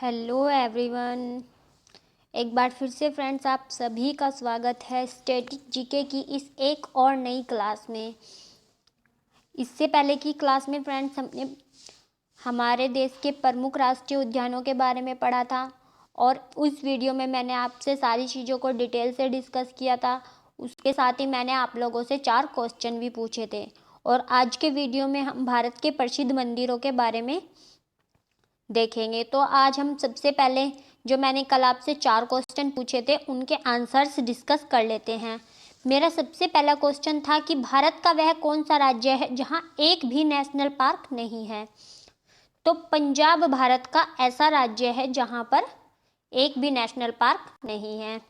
Hello everyone. एक बार फिर से फ्रेंड्स आप सभी का स्वागत है स्टैटिक जीके की इस एक और नई क्लास में। इससे पहले की क्लास में फ्रेंड्स हमने हमारे देश के प्रमुख राष्ट्रीय उद्यानों के बारे में पढ़ा था और उस वीडियो में मैंने आपसे सारी चीज़ों को डिटेल से डिस्कस किया था। उसके साथ ही मैंने आप लोगों से 4 क्वेश्चन भी पूछे थे और आज के वीडियो में हम भारत के प्रसिद्ध मंदिरों के बारे में देखेंगे। तो आज हम सबसे पहले जो मैंने कल आपसे 4 क्वेश्चन पूछे थे उनके आंसर्स डिस्कस कर लेते हैं। मेरा सबसे पहला क्वेश्चन था कि भारत का वह कौन सा राज्य है जहां एक भी नेशनल पार्क नहीं है। तो पंजाब भारत का ऐसा राज्य है जहां पर एक भी नेशनल पार्क नहीं है।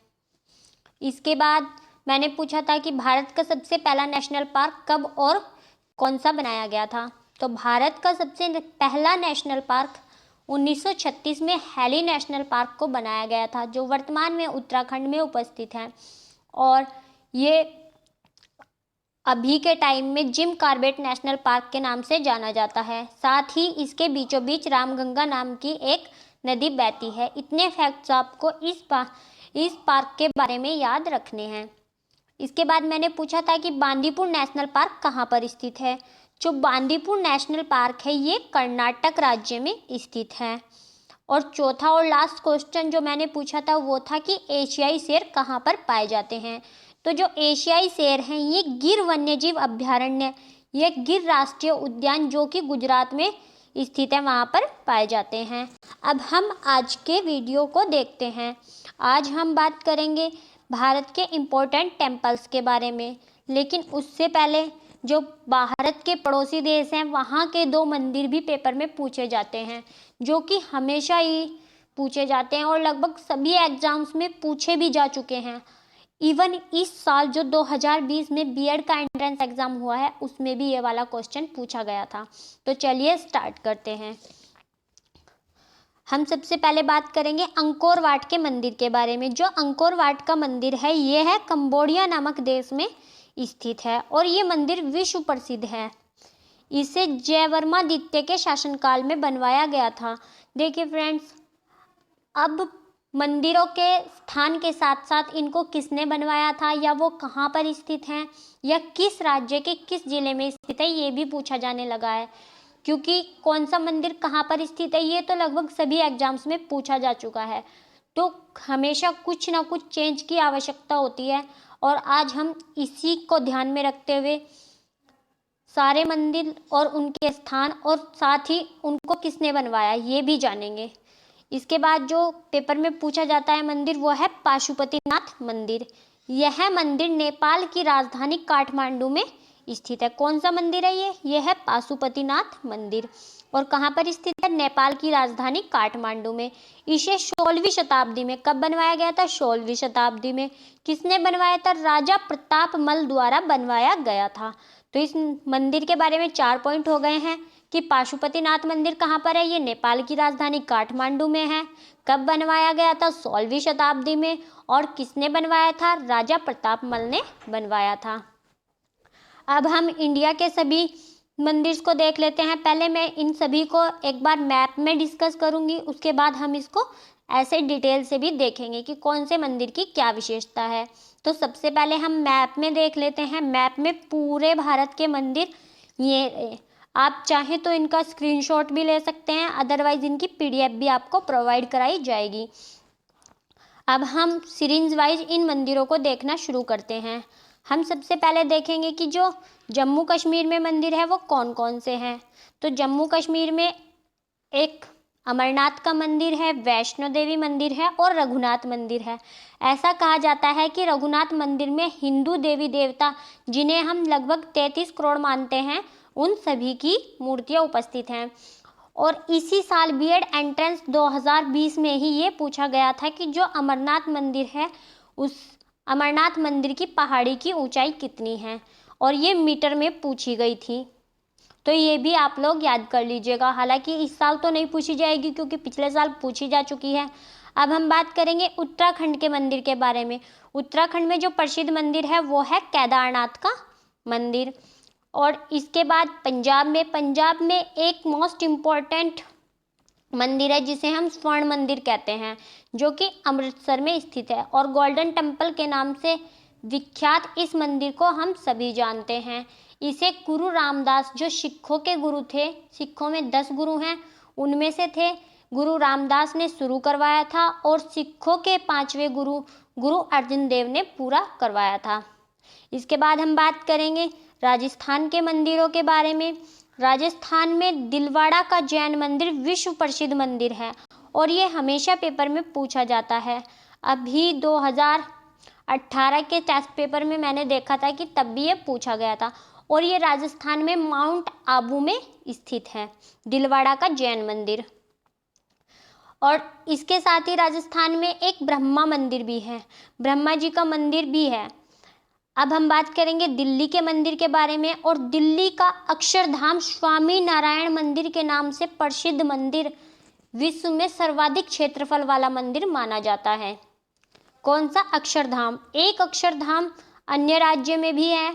इसके बाद मैंने पूछा था कि भारत का सबसे पहला नेशनल पार्क कब और कौन सा बनाया गया था। तो भारत का सबसे पहला नेशनल पार्क 1936 में हैली नेशनल पार्क को बनाया गया था, जो वर्तमान में उत्तराखंड में उपस्थित है और ये अभी के टाइम में जिम कॉर्बेट नेशनल पार्क के नाम से जाना जाता है। साथ ही इसके बीचों बीच रामगंगा नाम की एक नदी बहती है। इतने फैक्ट्स आपको इस पार्क के बारे में याद रखने हैं। इसके बाद मैंने पूछा था कि बांदीपुर नेशनल पार्क कहाँ पर स्थित है। जो बांदीपुर नेशनल पार्क है ये कर्नाटक राज्य में स्थित है। और चौथा और लास्ट क्वेश्चन जो मैंने पूछा था वो था कि एशियाई शेर कहाँ पर पाए जाते हैं। तो जो एशियाई शेर हैं ये गिर वन्यजीव अभयारण्य, ये गिर राष्ट्रीय उद्यान जो कि गुजरात में स्थित है, वहाँ पर पाए जाते हैं। अब हम आज के वीडियो को देखते हैं। आज हम बात करेंगे भारत के इम्पोर्टेंट टेम्पल्स के बारे में, लेकिन उससे पहले जो भारत के पड़ोसी देश हैं वहाँ के 2 मंदिर भी पेपर में पूछे जाते हैं, जो कि हमेशा ही पूछे जाते हैं और लगभग सभी एग्जाम्स में पूछे भी जा चुके हैं। इवन इस साल जो 2020 में बीएड का एंट्रेंस एग्जाम हुआ है उसमें भी ये वाला क्वेश्चन पूछा गया था। तो चलिए स्टार्ट करते हैं। हम सबसे पहले बात करेंगे अंकोर वाट के मंदिर के बारे में। जो अंकोर वाट का मंदिर है ये है कंबोडिया नामक देश में स्थित है और ये मंदिर विश्व प्रसिद्ध है। इसे जयवर्मादित्य के शासनकाल में बनवाया गया था। देखिए फ्रेंड्स, अब मंदिरों के स्थान के साथ साथ इनको किसने बनवाया था या वो कहाँ पर स्थित हैं या किस राज्य के किस जिले में स्थित है ये भी पूछा जाने लगा है, क्योंकि कौन सा मंदिर कहाँ पर स्थित है ये तो लगभग सभी एग्जाम्स में पूछा जा चुका है। तो हमेशा कुछ ना कुछ चेंज की आवश्यकता होती है और आज हम इसी को ध्यान में रखते हुए सारे मंदिर और उनके स्थान और साथ ही उनको किसने बनवाया ये भी जानेंगे। इसके बाद जो पेपर में पूछा जाता है मंदिर वो है पाशुपतिनाथ मंदिर। यह मंदिर नेपाल की राजधानी काठमांडू में स्थित है। कौन सा मंदिर है ये है पाशुपतिनाथ मंदिर और कहाँ पर स्थित है, नेपाल की राजधानी काठमांडू में। इसे 16वीं शताब्दी में कब बनवाया गया था, 16वीं शताब्दी में। किसने बनवाया था, राजा प्रताप मल द्वारा बनवाया गया था। तो इस मंदिर के बारे में 4 पॉइंट हो गए हैं कि पाशुपतिनाथ मंदिर कहाँ पर है, ये नेपाल की राजधानी काठमांडू में है। कब बनवाया गया था, 16वीं शताब्दी में। और किसने बनवाया था, राजा प्रताप मल ने बनवाया था। अब हम इंडिया के सभी मंदिर को देख लेते हैं। पहले मैं इन सभी को एक बार मैप में डिस्कस करूंगी, उसके बाद हम इसको ऐसे डिटेल से भी देखेंगे कि कौन से मंदिर की क्या विशेषता है। तो सबसे पहले हम मैप में देख लेते हैं। मैप में पूरे भारत के मंदिर ये, आप चाहें तो इनका स्क्रीनशॉट भी ले सकते हैं, अदरवाइज इनकी पीडीएफ भी आपको प्रोवाइड कराई जाएगी। अब हम सीरीज वाइज इन मंदिरों को देखना शुरू करते हैं। हम सबसे पहले देखेंगे कि जो जम्मू कश्मीर में मंदिर है वो कौन कौन से हैं। तो जम्मू कश्मीर में एक अमरनाथ का मंदिर है, वैष्णो देवी मंदिर है और रघुनाथ मंदिर है। ऐसा कहा जाता है कि रघुनाथ मंदिर में हिंदू देवी देवता जिन्हें हम लगभग 33 करोड़ मानते हैं उन सभी की मूर्तियां उपस्थित हैं। और इसी साल बीएड एंट्रेंस 2020 में ही ये पूछा गया था कि जो अमरनाथ मंदिर है उस अमरनाथ मंदिर की पहाड़ी की ऊंचाई कितनी है, और ये मीटर में पूछी गई थी। तो ये भी आप लोग याद कर लीजिएगा। हालांकि इस साल तो नहीं पूछी जाएगी क्योंकि पिछले साल पूछी जा चुकी है। अब हम बात करेंगे उत्तराखंड के मंदिर के बारे में। उत्तराखंड में जो प्रसिद्ध मंदिर है वो है केदारनाथ का मंदिर। और इसके बाद पंजाब में एक मोस्ट इम्पॉर्टेंट मंदिर है जिसे हम स्वर्ण मंदिर कहते हैं, जो कि अमृतसर में स्थित है। और गोल्डन टेम्पल के नाम से विख्यात इस मंदिर को हम सभी जानते हैं। इसे गुरु रामदास, जो सिखों के गुरु थे, सिखों में 10 गुरु हैं, उनमें से थे, गुरु रामदास ने शुरू करवाया था। और सिखों के 5वें गुरु गुरु अर्जुन देव ने पूरा करवाया था। इसके बाद हम बात करेंगे राजस्थान के मंदिरों के बारे में। राजस्थान में दिलवाड़ा का जैन मंदिर विश्व प्रसिद्ध मंदिर है और ये हमेशा पेपर में पूछा जाता है। अभी 2018 के टेस्ट पेपर में मैंने देखा था कि तब भी ये पूछा गया था। और ये राजस्थान में माउंट आबू में स्थित है, दिलवाड़ा का जैन मंदिर। और इसके साथ ही राजस्थान में एक ब्रह्मा मंदिर भी है, ब्रह्मा जी का मंदिर भी है। अब हम बात करेंगे दिल्ली के मंदिर के बारे में। और दिल्ली का अक्षरधाम स्वामी नारायण मंदिर के नाम से प्रसिद्ध मंदिर विश्व में सर्वाधिक क्षेत्रफल वाला मंदिर माना जाता है। कौन सा? अक्षरधाम। एक अक्षरधाम अन्य राज्य में भी है,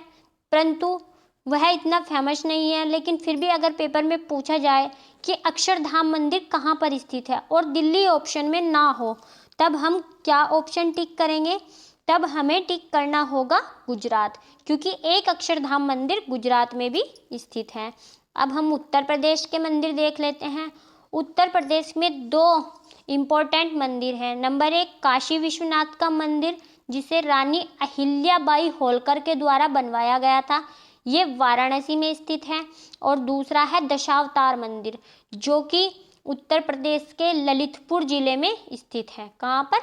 परंतु वह इतना फेमस नहीं है। लेकिन फिर भी अगर पेपर में पूछा जाए कि अक्षरधाम मंदिर कहाँ पर स्थित है और दिल्ली ऑप्शन में ना हो, तब हम क्या ऑप्शन टिक करेंगे? तब हमें टिक करना होगा गुजरात, क्योंकि एक अक्षरधाम मंदिर गुजरात में भी स्थित है। अब हम उत्तर प्रदेश के मंदिर देख लेते हैं। उत्तर प्रदेश में 2 इम्पोर्टेंट मंदिर हैं। नंबर 1 काशी विश्वनाथ का मंदिर, जिसे रानी अहिल्याबाई होलकर के द्वारा बनवाया गया था, ये वाराणसी में स्थित है। और दूसरा है दशावतार मंदिर, जो कि उत्तर प्रदेश के ललितपुर जिले में स्थित है। कहाँ पर?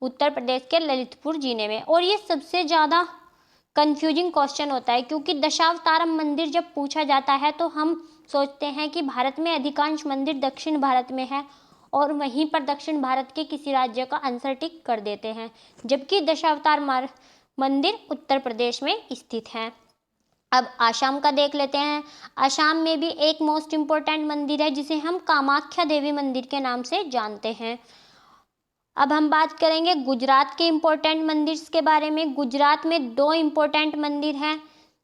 उत्तर प्रदेश के ललितपुर जिले में। और ये सबसे ज़्यादा कंफ्यूजिंग क्वेश्चन होता है, क्योंकि दशावतारम मंदिर जब पूछा जाता है तो हम सोचते हैं कि भारत में अधिकांश मंदिर दक्षिण भारत में है और वहीं पर दक्षिण भारत के किसी राज्य का आंसर टिक कर देते हैं, जबकि दशावतार मंदिर उत्तर प्रदेश में स्थित है। अब आसाम का देख लेते हैं। आसाम में भी एक मोस्ट इम्पोर्टेंट मंदिर है, जिसे हम कामाख्या देवी मंदिर के नाम से जानते हैं। अब हम बात करेंगे गुजरात के इम्पोर्टेंट मंदिर के बारे में। गुजरात में 2 इम्पोर्टेंट मंदिर हैं।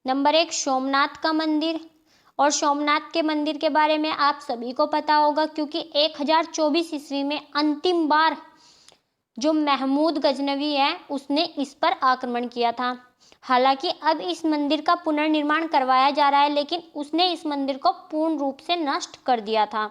नंबर 1 सोमनाथ का मंदिर। और सोमनाथ के मंदिर के बारे में आप सभी को पता होगा, क्योंकि 1024 ईस्वी में अंतिम बार जो महमूद गजनवी है उसने इस पर आक्रमण किया था। हालांकि अब इस मंदिर का पुनर्निर्माण करवाया जा रहा है, लेकिन उसने इस मंदिर को पूर्ण रूप से नष्ट कर दिया था।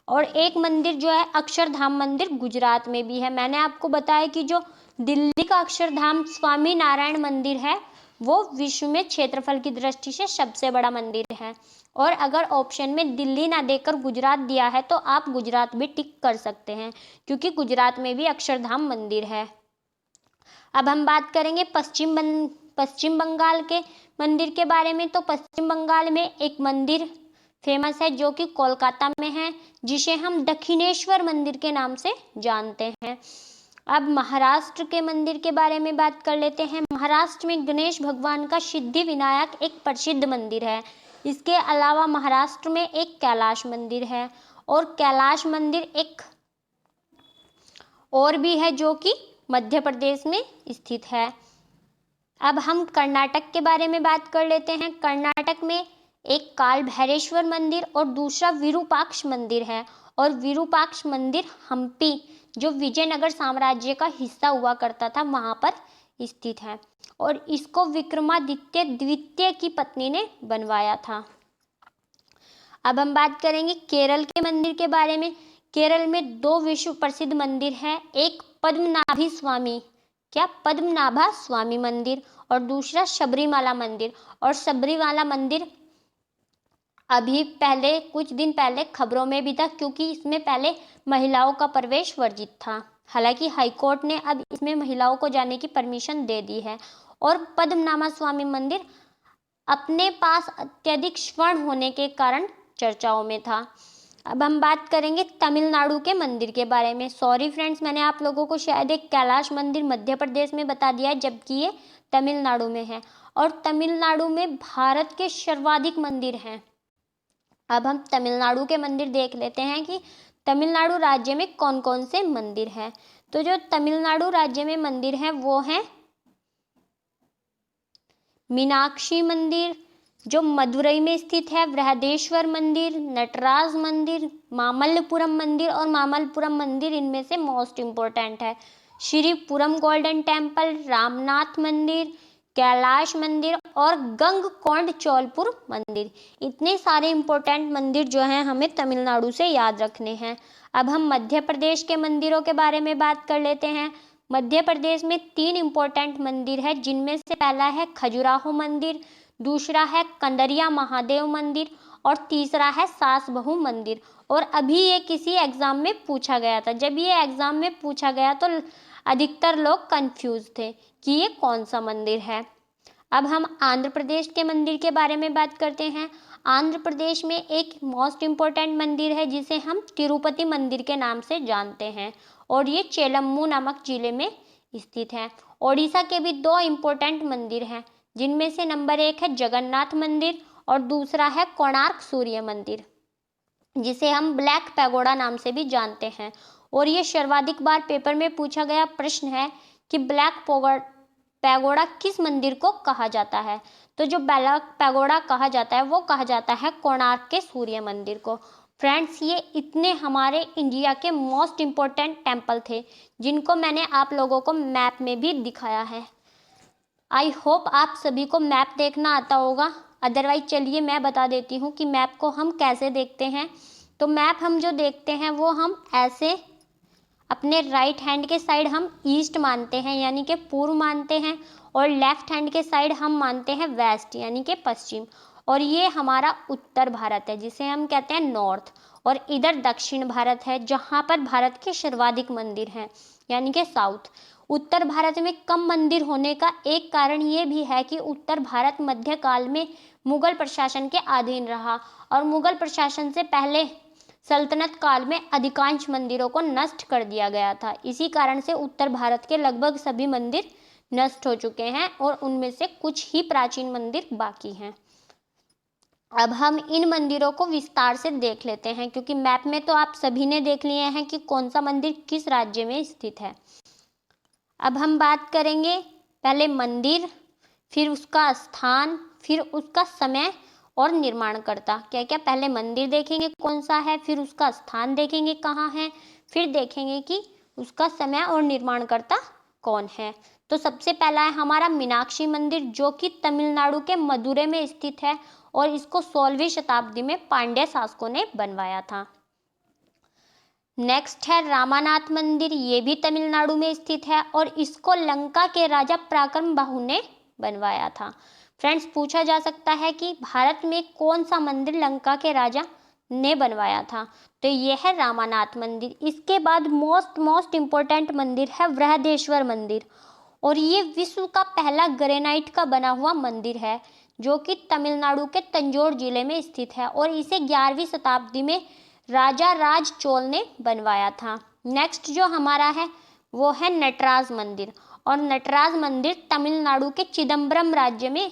और एक मंदिर जो है अक्षरधाम मंदिर गुजरात में भी है। मैंने आपको बताया कि जो दिल्ली का अक्षरधाम स्वामी नारायण मंदिर है वो विश्व में क्षेत्रफल की दृष्टि से सबसे बड़ा मंदिर है। और अगर ऑप्शन में दिल्ली ना देकर गुजरात दिया है तो आप गुजरात भी टिक कर सकते हैं, क्योंकि गुजरात में भी अक्षरधाम मंदिर है। अब हम बात करेंगे पश्चिम बंगाल के मंदिर के बारे में। तो पश्चिम बंगाल में एक मंदिर फेमस है जो कि कोलकाता में है, जिसे हम दक्षिणेश्वर मंदिर के नाम से जानते हैं। अब महाराष्ट्र के मंदिर के बारे में बात कर लेते हैं। महाराष्ट्र में गणेश भगवान का सिद्धि विनायक एक प्रसिद्ध मंदिर है। इसके अलावा महाराष्ट्र में एक कैलाश मंदिर है, और कैलाश मंदिर एक और भी है जो कि मध्य प्रदेश में स्थित है। अब हम कर्नाटक के बारे में बात कर लेते हैं। कर्नाटक में एक काल भैरवेश्वर मंदिर और दूसरा विरूपाक्ष मंदिर है। और विरूपाक्ष मंदिर हम्पी, जो विजयनगर साम्राज्य का हिस्सा हुआ करता था, वहां पर स्थित है। और इसको विक्रमादित्य द्वितीय की पत्नी ने बनवाया था। अब हम बात करेंगे केरल के मंदिर के बारे में। केरल में 2 विश्व प्रसिद्ध मंदिर है। एक पद्मनाभी स्वामी, क्या? पद्मनाभा स्वामी मंदिर, और दूसरा शबरीमाला मंदिर। और शबरीमाला मंदिर अभी पहले कुछ दिन पहले खबरों में भी था, क्योंकि इसमें पहले महिलाओं का प्रवेश वर्जित था। हालांकि हाईकोर्ट ने अब इसमें महिलाओं को जाने की परमिशन दे दी है। और पद्मनाभा स्वामी मंदिर अपने पास अत्यधिक स्वर्ण होने के कारण चर्चाओं में था। अब हम बात करेंगे तमिलनाडु के मंदिर के बारे में। सॉरी फ्रेंड्स, मैंने आप लोगों को शायद एक कैलाश मंदिर मध्य प्रदेश में बता दिया है, जबकि ये तमिलनाडु में है। और तमिलनाडु में भारत के सर्वाधिक मंदिर हैं। अब हम तमिलनाडु के मंदिर देख लेते हैं कि तमिलनाडु राज्य में कौन कौन से मंदिर हैं। तो जो तमिलनाडु राज्य में मंदिर हैं वो हैं मीनाक्षी मंदिर, जो मदुरई में स्थित है बृहदेश्वर मंदिर, नटराज मंदिर, मामल्लपुरम मंदिर और मामल्लपुरम मंदिर इनमें से मोस्ट इम्पोर्टेंट है। श्रीपुरम गोल्डन टेम्पल, रामनाथ मंदिर, कैलाश मंदिर और गंगकोंड चोलपुर मंदिर, इतने सारे इम्पोर्टेंट मंदिर जो हैं हमें तमिलनाडु से याद रखने हैं। अब हम मध्य प्रदेश के मंदिरों के बारे में बात कर लेते हैं। मध्य प्रदेश में 3 इम्पोर्टेंट मंदिर है, जिनमें से पहला है खजुराहो मंदिर, दूसरा है कंदरिया महादेव मंदिर और तीसरा है सास बहू मंदिर। और अभी ये किसी एग्जाम में पूछा गया था। जब ये एग्जाम में पूछा गया तो अधिकतर लोग कंफ्यूज थे कि ये कौन सा मंदिर है। अब हम आंध्र प्रदेश के मंदिर के बारे में बात करते हैं। आंध्र प्रदेश में एक मोस्ट इम्पोर्टेंट मंदिर है जिसे हम तिरुपति मंदिर के नाम से जानते हैं और ये चेलम्मू नामक जिले में स्थित है। ओडिशा के भी 2 इम्पोर्टेंट मंदिर हैं, जिनमें से नंबर 1 है जगन्नाथ मंदिर और दूसरा है कोणार्क सूर्य मंदिर, जिसे हम ब्लैक पैगोडा नाम से भी जानते हैं। और ये सर्वाधिक बार पेपर में पूछा गया प्रश्न है कि ब्लैक पैगोडा किस मंदिर को कहा जाता है। तो जो ब्लैक पैगोडा कहा जाता है वो कहा जाता है कोणार्क के सूर्य मंदिर को। फ्रेंड्स, ये इतने हमारे इंडिया के मोस्ट इम्पोर्टेंट टेम्पल थे जिनको मैंने आप लोगों को मैप में भी दिखाया है। आई होप आप सभी को मैप देखना आता होगा। अदरवाइज चलिए मैं बता देती हूँ कि मैप को हम कैसे देखते हैं। तो मैप हम जो देखते हैं वो हम ऐसे अपने राइट हैंड के साइड हम ईस्ट मानते हैं यानी कि पूर्व मानते हैं, और लेफ्ट हैंड के साइड हम मानते हैं वेस्ट यानी कि पश्चिम। और ये हमारा उत्तर भारत है जिसे हम कहते हैं नॉर्थ, और इधर दक्षिण भारत है जहाँ पर भारत के सर्वाधिक मंदिर हैं यानी कि साउथ। उत्तर भारत में कम मंदिर होने का एक कारण ये भी है कि उत्तर भारत मध्यकाल में मुगल प्रशासन के अधीन रहा और मुगल प्रशासन से पहले सल्तनत काल में अधिकांश मंदिरों को नष्ट कर दिया गया था। इसी कारण से उत्तर भारत के लगभग सभी मंदिर नष्ट हो चुके हैं और उनमें से कुछ ही प्राचीन मंदिर बाकी हैं। अब हम इन मंदिरों को विस्तार से देख लेते हैं, क्योंकि मैप में तो आप सभी ने देख लिए हैं कि कौन सा मंदिर किस राज्य में स्थित है। अब हम बात करेंगे पहले मंदिर, फिर उसका स्थान, फिर उसका समय और निर्माणकर्ता। क्या क्या, पहले मंदिर देखेंगे कौन सा है, फिर उसका स्थान देखेंगे कहाँ है, फिर देखेंगे कि उसका समय और निर्माणकर्ता कौन है। तो सबसे पहला है हमारा मीनाक्षी मंदिर, जो कि तमिलनाडु के मदुरै में स्थित है और इसको 16वीं शताब्दी में पांड्य शासकों ने बनवाया था। नेक्स्ट है रामानाथ मंदिर, ये भी तमिलनाडु में स्थित है और इसको लंका के राजा पराक्रम बाहु ने बनवाया था। फ्रेंड्स, पूछा जा सकता है कि भारत में कौन सा मंदिर लंका के राजा ने बनवाया था, तो यह है रामानाथ मंदिर। इसके बाद मोस्ट इम्पोर्टेंट मंदिर है बृहदेश्वर मंदिर, और ये विश्व का पहला ग्रेनाइट का बना हुआ मंदिर है जो कि तमिलनाडु के तंजौर जिले में स्थित है और इसे 11वीं शताब्दी में राजा राज चोल ने बनवाया था। नेक्स्ट जो हमारा है वो है नटराज मंदिर, और नटराज मंदिर तमिलनाडु के चिदम्बरम राज्य में,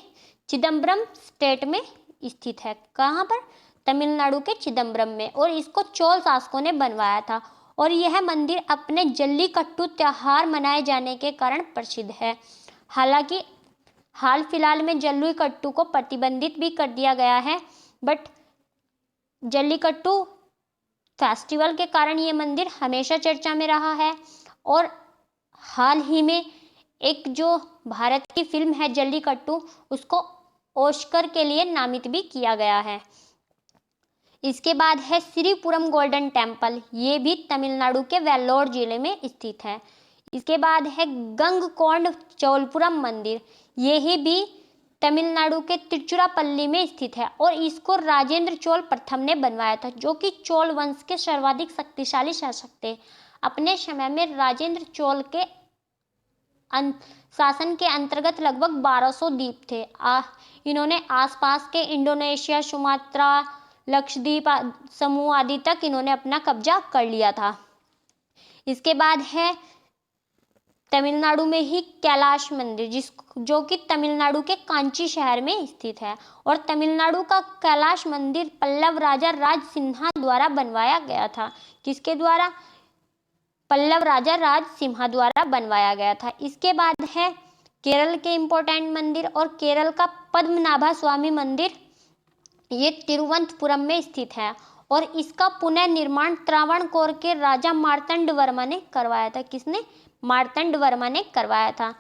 चिदम्बरम स्टेट में स्थित है। कहाँ पर? तमिलनाडु के चिदम्बरम में, और इसको चोल शासकों ने बनवाया था। और यह मंदिर अपने जल्लीकट्टू त्योहार मनाए जाने के कारण प्रसिद्ध है। हालांकि हाल फिलहाल में जल्लीकट्टू को प्रतिबंधित भी कर दिया गया है, बट जल्लीकट्टू फेस्टिवल के कारण ये मंदिर हमेशा चर्चा में रहा है। और हाल ही में एक जो भारत की फिल्म है जल्लीकट्टू, उसको ऑस्कर के लिए नामित भी किया गया है। इसके बाद है श्रीपुरम गोल्डन टेम्पल, ये भी तमिलनाडु के वेल्लोर जिले में स्थित है। इसके बाद है गंगकोंड चोलपुरम मंदिर, यही भी तमिलनाडु के तिरुचिरापल्ली में स्थित है और इसको राजेंद्र चोल प्रथम ने बनवाया था, जो कि चोल वंश के सर्वाधिक शक्तिशाली शासक थे। अपने समय में राजेंद्र चोल के शासन के अंतर्गत लगभग 1200 द्वीप थे। इन्होंने आसपास के इंडोनेशिया, सुमात्रा, लक्षद्वीप समूह आदि तक इन्होंने अपना कब्जा कर लिया था। इसके बाद है तमिलनाडु में ही कैलाश मंदिर, जो कि तमिलनाडु के कांची शहर में स्थित है, और तमिलनाडु का कैलाश मंदिर पल्लव राजा राज सिम्हा द्वारा बनवाया गया था। किसके द्वारा? पल्लव राजा राज सिम्हा द्वारा बनवाया गया था। इसके बाद है केरल के इम्पोर्टेंट मंदिर और केरल का पद्मनाभा स्वामी मंदिर ये तिरुवनंतपुरम में स्थित है और इसका पुनर्निर्माण त्रावणकोर के राजा मार्तंड वर्मा ने करवाया था। किसने? मार्तंड वर्मा ने करवाया था।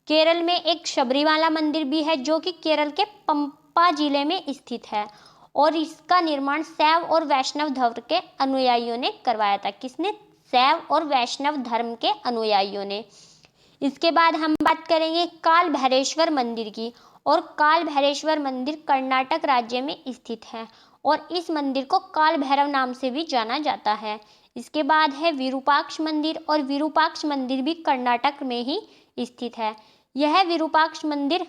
केरल में एक शबरीमाला मंदिर भी है जो कि केरल के पंपा जिले में स्थित है और इसका निर्माण शैव और वैष्णव धर्म के अनुयायियों ने करवाया था। किसने? शैव और वैष्णव धर्म के अनुयायियों ने। इसके बाद हम बात करेंगे काल भैरवेश्वर मंदिर की और काल भैरवेश्वर मंदिर कर्नाटक राज्य में स्थित है और इस मंदिर को काल भैरव नाम से भी जाना जाता है। इसके बाद है विरूपाक्ष मंदिर और विरूपाक्ष मंदिर भी कर्नाटक में ही स्थित है। यह विरूपाक्ष मंदिर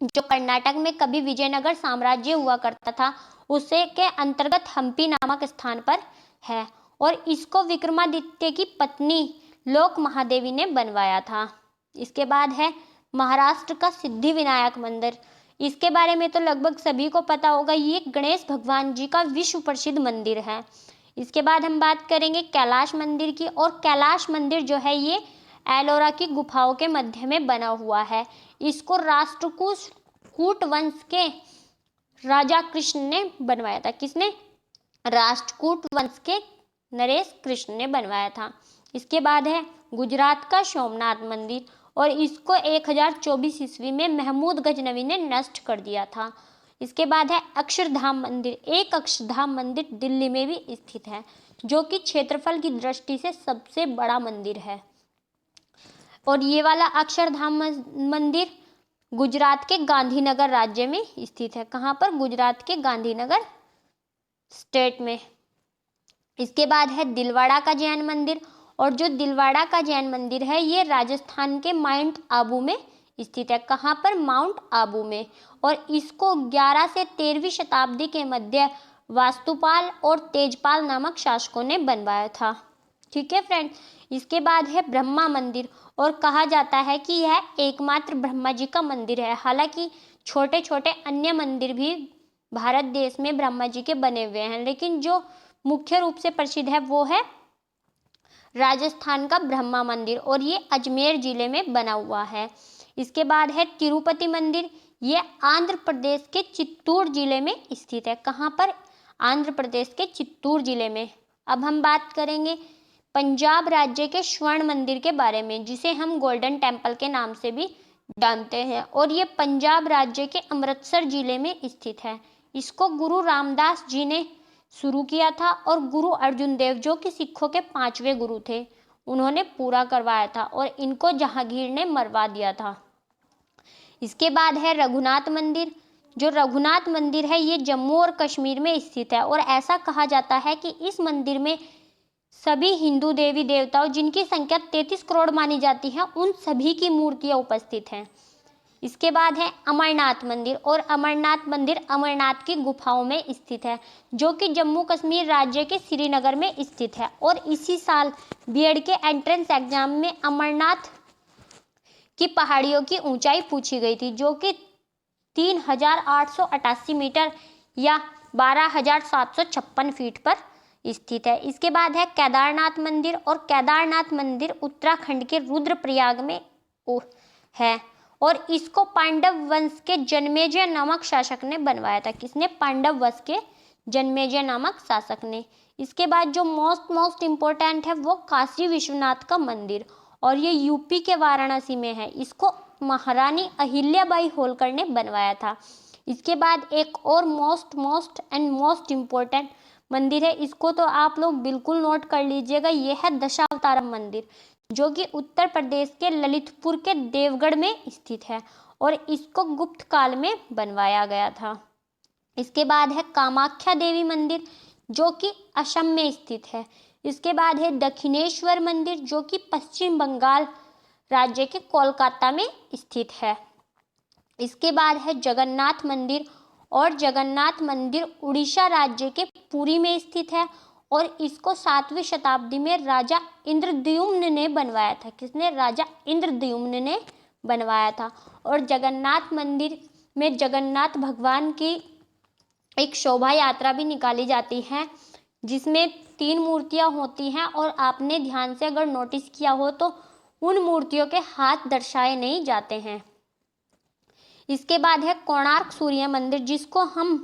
जो कर्नाटक में कभी विजयनगर साम्राज्य हुआ करता था उसे के अंतर्गत हम्पी नामक स्थान पर है और इसको विक्रमादित्य की पत्नी लोक महादेवी ने बनवाया था। इसके बाद है महाराष्ट्र का सिद्धि विनायक मंदिर। इसके बारे में तो लगभग सभी को पता होगा, ये गणेश भगवान जी का विश्व प्रसिद्ध मंदिर है। इसके बाद हम बात करेंगे कैलाश मंदिर की और कैलाश मंदिर जो है ये एलोरा की गुफाओं के मध्य में बना हुआ है। इसको राष्ट्रकूट वंश के राजा कृष्ण ने बनवाया था। किसने? राष्ट्रकूट वंश के नरेश कृष्ण ने बनवाया था। इसके बाद है गुजरात का सोमनाथ मंदिर और इसको 1024 ईस्वी में महमूद गजनवी ने नष्ट कर दिया था। इसके बाद है अक्षरधाम मंदिर। एक अक्षरधाम मंदिर दिल्ली में भी स्थित है जो कि क्षेत्रफल की दृष्टि से सबसे बड़ा मंदिर है और ये वाला अक्षरधाम मंदिर गुजरात के गांधीनगर राज्य में स्थित है। कहाँ पर? गुजरात के गांधीनगर स्टेट में। इसके बाद है दिलवाड़ा का जैन मंदिर और जो दिलवाड़ा का जैन मंदिर है ये राजस्थान के माउंट आबू में स्थित है। कहाँ पर? माउंट आबू में। और इसको 11 से 13वीं शताब्दी के मध्य वास्तुपाल और तेजपाल नामक शासकों ने बनवाया था। ठीक है फ्रेंड। इसके बाद है ब्रह्मा मंदिर और कहा जाता है कि यह एकमात्र ब्रह्मा जी का मंदिर है। हालांकि छोटे छोटे अन्य मंदिर भी भारत देश में ब्रह्मा जी के बने हुए हैं, लेकिन जो मुख्य रूप से प्रसिद्ध है वो है राजस्थान का ब्रह्मा मंदिर और ये अजमेर जिले में बना हुआ है। इसके बाद है तिरुपति मंदिर। ये आंध्र प्रदेश के चित्तूर जिले में स्थित है। कहाँ पर? आंध्र प्रदेश के चित्तूर जिले में। अब हम बात करेंगे पंजाब राज्य के स्वर्ण मंदिर के बारे में, जिसे हम गोल्डन टेम्पल के नाम से भी जानते हैं और ये पंजाब राज्य के अमृतसर जिले में स्थित है। इसको गुरु रामदास जी ने शुरू किया था और गुरु अर्जुन देव जो कि सिखों के 5वें गुरु थे उन्होंने पूरा करवाया था और इनको जहांगीर ने मरवा दिया था। इसके बाद है रघुनाथ मंदिर। जो रघुनाथ मंदिर है ये जम्मू और कश्मीर में स्थित है और ऐसा कहा जाता है कि इस मंदिर में सभी हिंदू देवी देवताओं जिनकी संख्या 33 करोड़ मानी जाती है उन सभी की मूर्तियां उपस्थित हैं। इसके बाद है अमरनाथ मंदिर और अमरनाथ मंदिर अमरनाथ की गुफाओं में स्थित है जो कि जम्मू कश्मीर राज्य के श्रीनगर में स्थित है और इसी साल बीएड के एंट्रेंस एग्जाम में अमरनाथ की पहाड़ियों की ऊंचाई पूछी गई थी जो कि 3888 मीटर या 12756 फीट पर स्थित है। इसके बाद है केदारनाथ मंदिर और केदारनाथ मंदिर उत्तराखंड के रुद्रप्रयाग में है और इसको पांडव वंश के जन्मेजय नामक शासक ने बनवाया था। किसने? पांडव वंश के जन्मेजय नामक शासक ने। इसके बाद जो मोस्ट इम्पोर्टेंट है वो काशी विश्वनाथ का मंदिर और ये यूपी के वाराणसी में है। इसको महारानी अहिल्याबाई होलकर ने बनवाया था। इसके बाद एक और मोस्ट इम्पोर्टेंट मंदिर है, इसको तो आप लोग बिल्कुल नोट कर लीजिएगा। यह है दशावतारम मंदिर जो कि उत्तर प्रदेश के ललितपुर के देवगढ़ में स्थित है और इसको गुप्त काल में बनवाया गया था। इसके बाद है कामाख्या देवी मंदिर जो कि असम में स्थित है। इसके बाद है दक्षिणेश्वर मंदिर जो कि पश्चिम बंगाल राज्य के कोलकाता में स्थित है। इसके बाद है जगन्नाथ मंदिर और जगन्नाथ मंदिर उड़ीसा राज्य के पुरी में स्थित है और इसको 7वीं शताब्दी में राजा इंद्रद्युम्न ने बनवाया था। किसने? राजा इंद्रद्युम्न ने बनवाया था। और जगन्नाथ मंदिर में जगन्नाथ भगवान की एक शोभा यात्रा भी निकाली जाती है जिसमें 3 मूर्तियां होती हैं और आपने ध्यान से अगर नोटिस किया हो तो उन मूर्तियों के हाथ दर्शाए नहीं जाते हैं। इसके बाद है कोणार्क सूर्य मंदिर, जिसको हम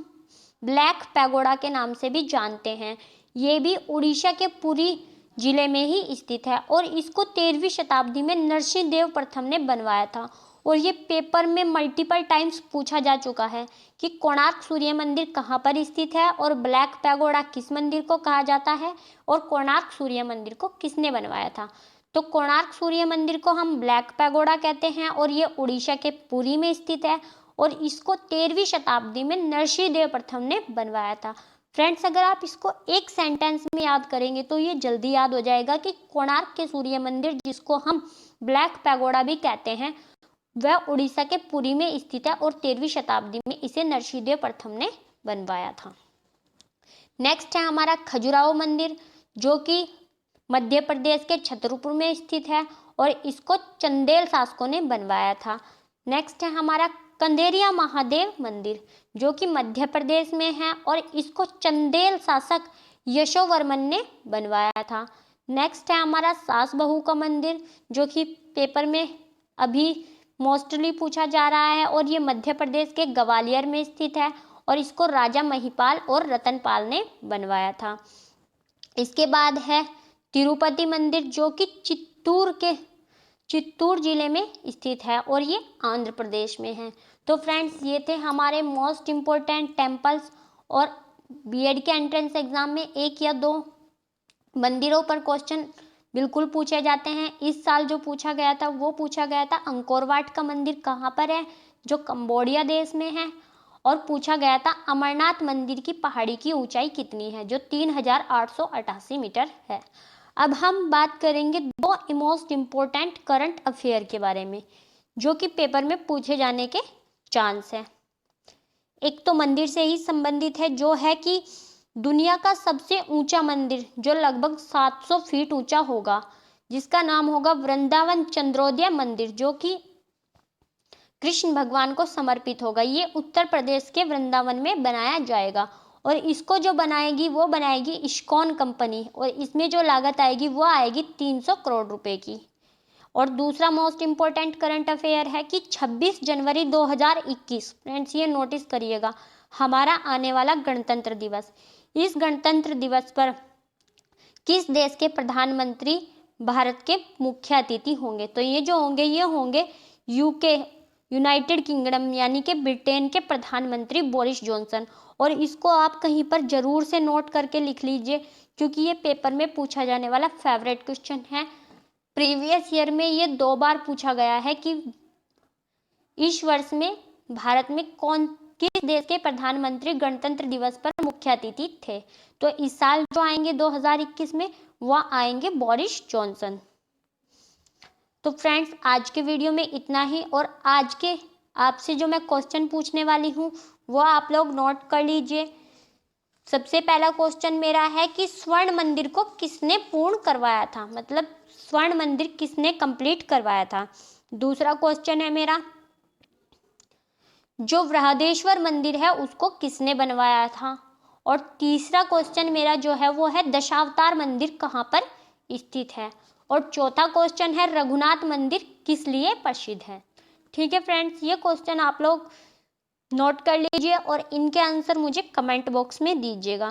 ब्लैक पैगोडा के नाम से भी जानते हैं। ये भी उड़ीसा के पुरी जिले में ही स्थित है और इसको 13वीं शताब्दी में नरसिंह देव प्रथम ने बनवाया था। और ये पेपर में मल्टीपल टाइम्स पूछा जा चुका है कि कोणार्क सूर्य मंदिर कहाँ पर स्थित है और ब्लैक पैगोडा किस मंदिर को कहा जाता है और कोणार्क सूर्य मंदिर को किसने बनवाया था। तो कोणार्क सूर्य मंदिर को हम ब्लैक पैगोडा कहते हैं और ये उड़ीसा के पुरी में स्थित है और इसको 13वीं शताब्दी में नरसिंह देव प्रथम ने बनवाया था। फ्रेंड्स, अगर आप इसको एक सेंटेंस में याद करेंगे तो ये जल्दी याद हो जाएगा कि कोणार्क के सूर्य मंदिर, जिसको हम ब्लैक पैगोडा भी कहते हैं, वह उड़ीसा के पुरी में स्थित है और 13वीं शताब्दी में इसे नरसिंह देव प्रथम ने बनवाया था। नेक्स्ट है हमारा खजुराहो मंदिर, जो कि मध्य प्रदेश के छतरपुर में स्थित है और इसको चंदेल शासकों ने बनवाया था। नेक्स्ट है हमारा कंदेरिया महादेव मंदिर, जो कि मध्य प्रदेश में है और इसको चंदेल शासक यशोवर्मन ने बनवाया था। नेक्स्ट है हमारा सास बहू का मंदिर, जो कि पेपर में अभी मोस्टली पूछा जा रहा है और ये मध्य प्रदेश के ग्वालियर में स्थित है और इसको राजा महिपाल और रतनपाल ने बनवाया था। इसके बाद है तिरुपति मंदिर, जो कि चित्तूर जिले में स्थित है और ये आंध्र प्रदेश में है। तो फ्रेंड्स, ये थे हमारे मोस्ट इम्पोर्टेंट टेम्पल्स और बीएड के एंट्रेंस एग्जाम में 1 या 2 मंदिरों पर क्वेश्चन बिल्कुल पूछे जाते हैं। इस साल जो पूछा गया था वो पूछा गया था अंकोर वाट का मंदिर कहाँ पर है, जो कंबोडिया देश में है, और पूछा गया था अमरनाथ मंदिर की पहाड़ी की ऊंचाई कितनी है, जो 3888 मीटर है। अब हम बात करेंगे 2 मोस्ट इम्पोर्टेंट करंट अफेयर के बारे में, जो कि पेपर में पूछे जाने के चांस है। एक तो मंदिर से ही संबंधित है, जो है कि दुनिया का सबसे ऊंचा मंदिर जो लगभग 700 फीट ऊंचा होगा, जिसका नाम होगा वृंदावन चंद्रोदय मंदिर, जो कि कृष्ण भगवान को समर्पित होगा। ये उत्तर प्रदेश के वृंदावन में बनाया जाएगा और इसको जो बनाएगी वो बनाएगी इस्कॉन कंपनी और इसमें जो लागत आएगी वो आएगी 300 करोड़ रुपए की। और दूसरा मोस्ट इम्पोर्टेंट करंट अफेयर है कि 26 जनवरी 2021, फ्रेंड्स ये नोटिस करिएगा, हमारा आने वाला गणतंत्र दिवस। इस गणतंत्र दिवस पर किस देश के प्रधानमंत्री भारत के मुख्य अतिथि होंगे? तो ये जो होंगे ये होंगे यूके, यूनाइटेड किंगडम, यानी कि ब्रिटेन के प्रधानमंत्री बोरिस जॉनसन। और इसको आप कहीं पर जरूर से नोट करके लिख लीजिए, क्योंकि ये पेपर में पूछा जाने वाला फेवरेट क्वेश्चन है। प्रीवियस ईयर में ये 2 बार पूछा गया है कि इस वर्ष में भारत में किस देश के प्रधानमंत्री गणतंत्र दिवस पर मुख्य अतिथि थे। तो इस साल जो आएंगे 2021 में वह आएंगे बोरिस जॉनसन। तो फ्रेंड्स, आज के वीडियो में इतना ही और आज के आपसे जो मैं क्वेश्चन पूछने वाली हूँ वो आप लोग नोट कर लीजिए। सबसे पहला क्वेश्चन मेरा है कि स्वर्ण मंदिर को किसने पूर्ण करवाया था, मतलब स्वर्ण मंदिर किसने कंप्लीट करवाया था। दूसरा क्वेश्चन है मेरा, जो बृहदेश्वर मंदिर है उसको किसने बनवाया था। और तीसरा क्वेश्चन मेरा जो है वो है दशावतार मंदिर कहाँ पर स्थित है। और चौथा क्वेश्चन है रघुनाथ मंदिर किस लिए प्रसिद्ध है। ठीक है फ्रेंड्स, ये क्वेश्चन आप लोग नोट कर लीजिए और इनके आंसर मुझे कमेंट बॉक्स में दीजिएगा।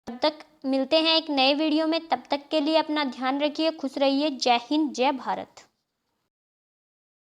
तब तक मिलते हैं एक नए वीडियो में, तब तक के लिए अपना ध्यान रखिए, खुश रहिए। जय हिंद, जय भारत।